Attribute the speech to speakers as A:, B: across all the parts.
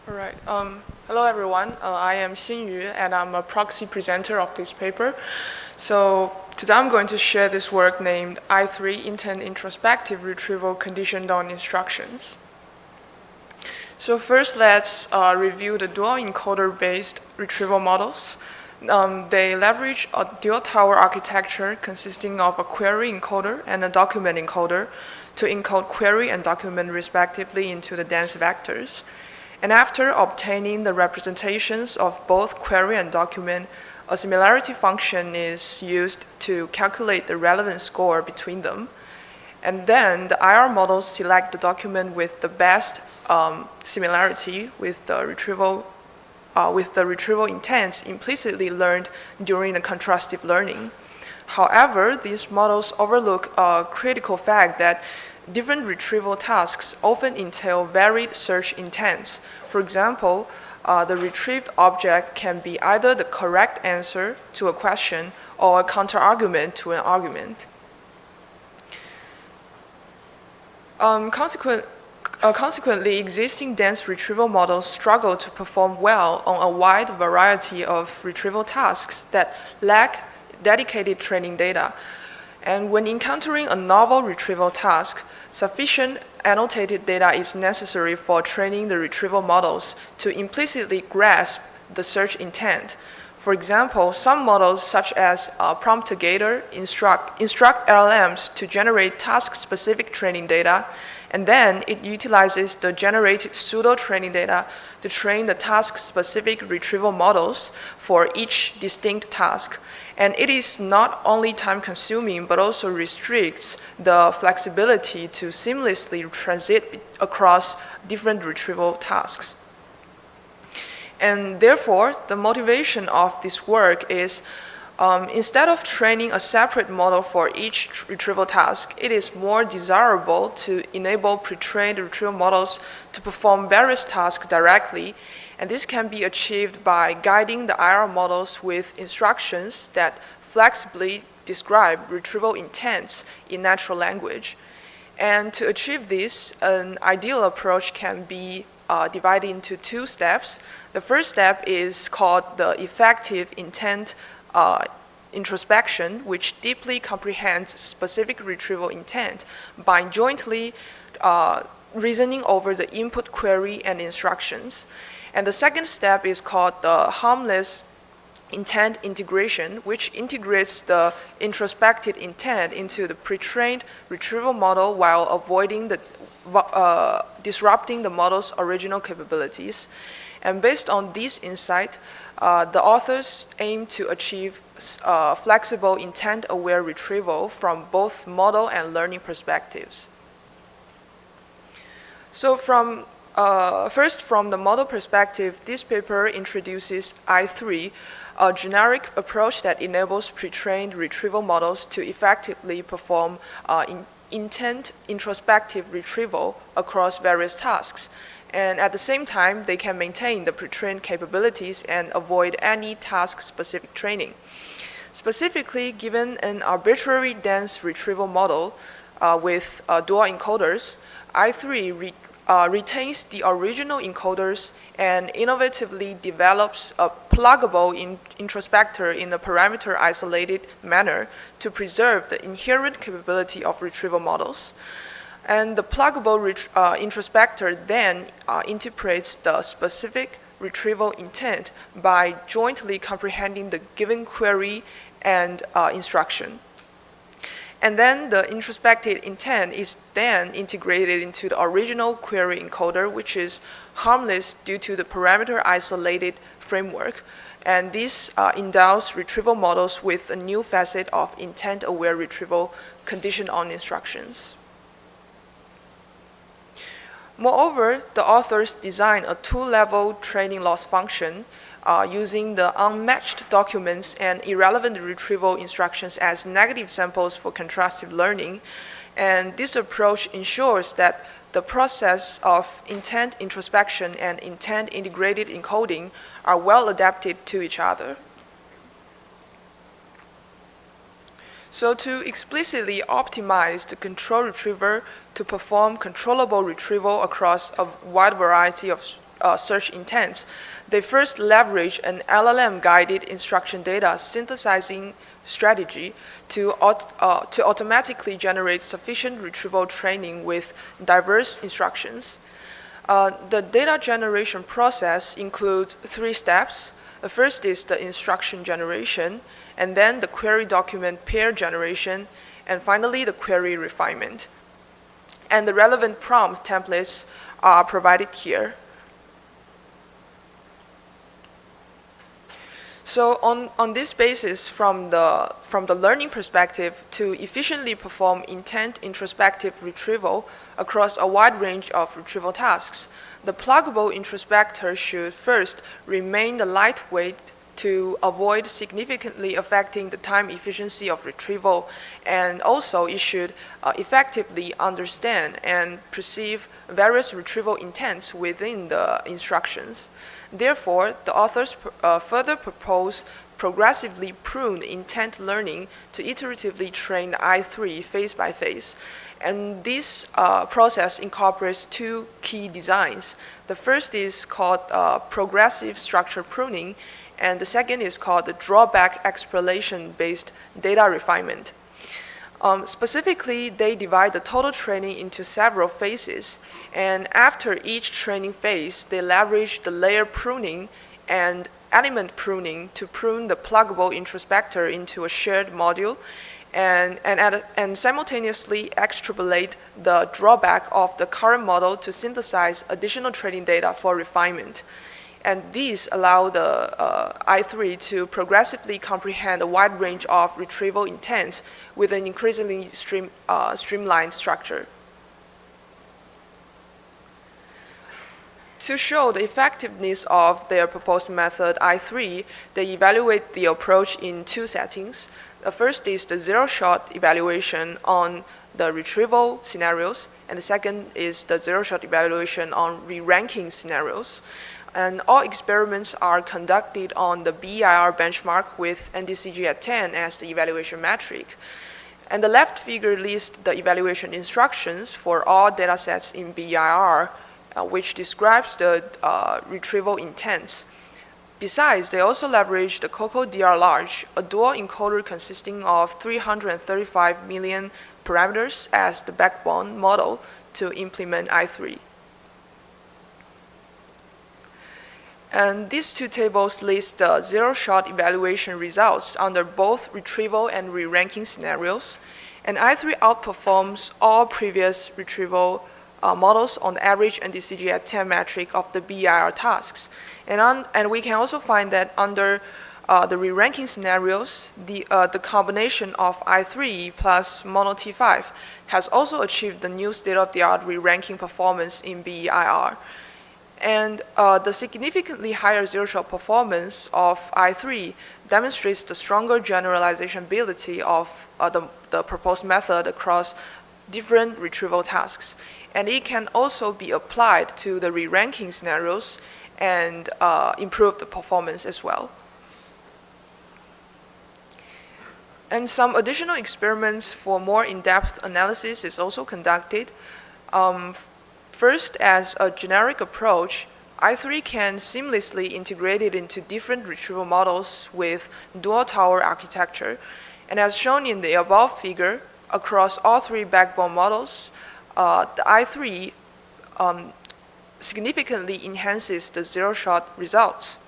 A: All right. Hello, everyone. I am Xinyu, and I'm a proxy presenter of this paper. So today I'm going to share this work named I3 Intent-Introspective Retrieval Conditioned on Instructions. So first, let's review the dual encoder-based retrieval models. They leverage a dual tower architecture consisting of a query encoder and a document encoder to encode query and document respectively into the dense vectors. And after obtaining the representations of both query and document, a similarity function is used to calculate the relevant score between them. And then the IR models select the document with the best similarity with the retrieval intents implicitly learned during the contrastive learning. However, these models overlook a critical fact that different retrieval tasks often entail varied search intents. For example, the retrieved object can be either the correct answer to a question or a counterargument to an argument. Consequently, existing dense retrieval models struggle to perform well on a wide variety of retrieval tasks that lack dedicated training data. And when encountering a novel retrieval task, sufficient annotated data is necessary for training the retrieval models to implicitly grasp the search intent. For example, some models such as Prompt-to-Gator instruct LLMs to generate task-specific training data, and then it utilizes the generated pseudo-training data to train the task-specific retrieval models for each distinct task. And it is not only time-consuming, but also restricts the flexibility to seamlessly transit across different retrieval tasks. And therefore, the motivation of this work is instead of training a separate model for each retrieval task, it is more desirable to enable pre-trained retrieval models to perform various tasks directly. And this can be achieved by guiding the IR models with instructions that flexibly describe retrieval intents in natural language. And to achieve this, an ideal approach can be divided into two steps. The first step is called the effective intent introspection, which deeply comprehends specific retrieval intent by jointly reasoning over the input query and instructions. And the second step is called the harmless intent integration, which integrates the introspective intent into the pre-trained retrieval model while avoiding disrupting the model's original capabilities. And based on this insight, the authors aim to achieve flexible intent-aware retrieval from both model and learning perspectives. So first, from the model perspective, this paper introduces I3, a generic approach that enables pre-trained retrieval models to effectively perform intent introspective retrieval across various tasks. And at the same time, they can maintain the pre-trained capabilities and avoid any task-specific training. Specifically, given an arbitrary dense retrieval model with dual encoders, I3 retains the original encoders and innovatively develops a pluggable introspector in a parameter-isolated manner to preserve the inherent capability of retrieval models. And the pluggable introspector then interprets the specific retrieval intent by jointly comprehending the given query and instruction. And then the introspective intent is then integrated into the original query encoder, which is harmless due to the parameter-isolated framework. And this endows retrieval models with a new facet of intent-aware retrieval conditioned on instructions. Moreover, the authors design a two-level training loss function using the unmatched documents and irrelevant retrieval instructions as negative samples for contrastive learning. And this approach ensures that the process of intent introspection and intent integrated encoding are well adapted to each other. So to explicitly optimize the control retriever to perform controllable retrieval across a wide variety of search intents, they first leverage an LLM-guided instruction data synthesizing strategy to automatically generate sufficient retrieval training with diverse instructions. The data generation process includes 3 steps. The first is the instruction generation, and then the query document pair generation, and finally the query refinement. And the relevant prompt templates are provided here. So on this basis, from the learning perspective, to efficiently perform intent-introspective retrieval across a wide range of retrieval tasks, the pluggable introspector should first remain the lightweight to avoid significantly affecting the time efficiency of retrieval, and also it should effectively understand and perceive various retrieval intents within the instructions. Therefore, the authors further propose progressively prune intent learning to iteratively train I3 phase by phase. And this process incorporates 2 key designs. The first is called progressive structure pruning, and the second is called the drawback exploration-based data refinement. Specifically, they divide the total training into several phases, and after each training phase, they leverage the layer pruning and element pruning to prune the pluggable introspector into a shared module, and simultaneously extrapolate the drawback of the current model to synthesize additional training data for refinement. And these allow the I3 to progressively comprehend a wide range of retrieval intents with an increasingly streamlined structure. To show the effectiveness of their proposed method I3, they evaluate the approach in 2 settings. The first is the zero-shot evaluation on the retrieval scenarios, and the second is the zero-shot evaluation on re-ranking scenarios. And all experiments are conducted on the BEIR benchmark with NDCG at 10 as the evaluation metric. And the left figure lists the evaluation instructions for all datasets in BEIR, which describes the retrieval intents. Besides, they also leverage the COCO-DR large, a dual encoder consisting of 335 million parameters as the backbone model to implement I3. And these 2 tables list the zero-shot evaluation results under both retrieval and re-ranking scenarios. And I3 outperforms all previous retrieval models on the average NDCG at 10 metric of the BEIR tasks. And we can also find that under the re-ranking scenarios, the combination of I3 plus Mono T5 has also achieved the new state-of-the-art re-ranking performance in BEIR. And the significantly higher zero-shot performance of I3 demonstrates the stronger generalization ability of the proposed method across different retrieval tasks. And it can also be applied to the re-ranking scenarios and improve the performance as well. And some additional experiments for more in-depth analysis is also conducted. First, as a generic approach, I3 can seamlessly integrate it into different retrieval models with dual tower architecture. And as shown in the above figure, across all 3 backbone models, the I3 significantly enhances the zero-shot results.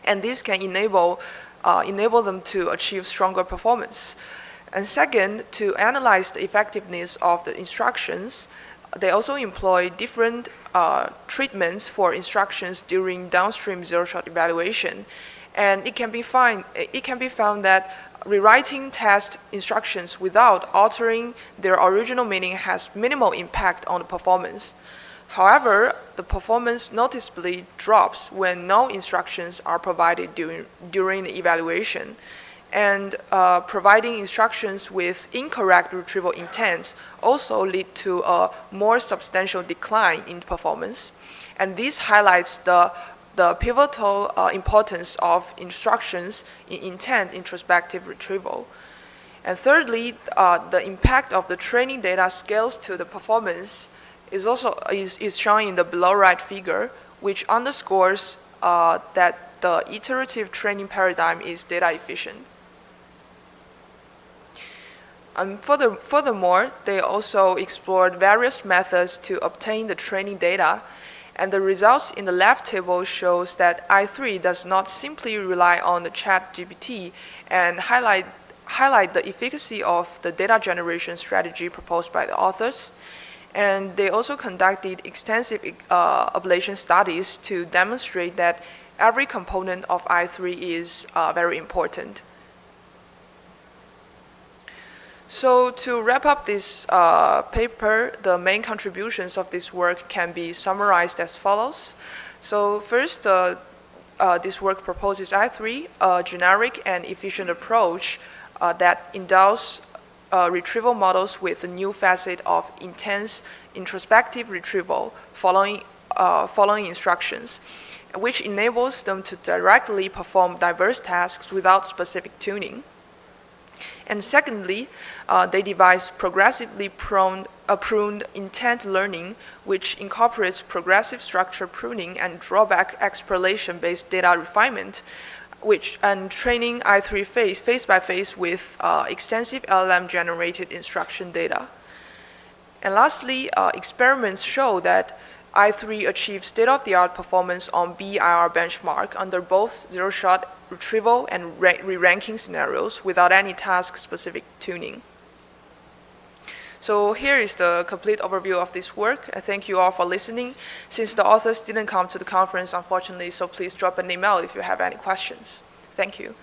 A: And this can enable them to achieve stronger performance. And second, to analyze the effectiveness of the instructions, they also employ different treatments for instructions during downstream zero-shot evaluation. And it can be found that rewriting test instructions without altering their original meaning has minimal impact on the performance. However, the performance noticeably drops when no instructions are provided during the evaluation. And providing instructions with incorrect retrieval intents also lead to a more substantial decline in performance. And this highlights the pivotal importance of instructions in intent-introspective retrieval. And thirdly, the impact of the training data scales to the performance is shown in the below right figure, which underscores that the iterative training paradigm is data efficient. Furthermore, they also explored various methods to obtain the training data, and the results in the left table shows that I3 does not simply rely on the ChatGPT and highlight the efficacy of the data generation strategy proposed by the authors. And they also conducted extensive ablation studies to demonstrate that every component of I3 is very important. So to wrap up this paper, the main contributions of this work can be summarized as follows. So first, this work proposes I3, a generic and efficient approach that endows retrieval models with a new facet of intense introspective retrieval following instructions, which enables them to directly perform diverse tasks without specific tuning. And secondly, they devise progressively pruned intent learning, which incorporates progressive structure pruning and drawback exploration-based data refinement, and training I3 face by face with extensive LLM-generated instruction data. And lastly, experiments show that I3 achieves state-of-the-art performance on BIR benchmark under both zero-shot retrieval and re-ranking scenarios without any task-specific tuning. So here is the complete overview of this work. I thank you all for listening. Since the authors didn't come to the conference, unfortunately, so please drop an email if you have any questions. Thank you.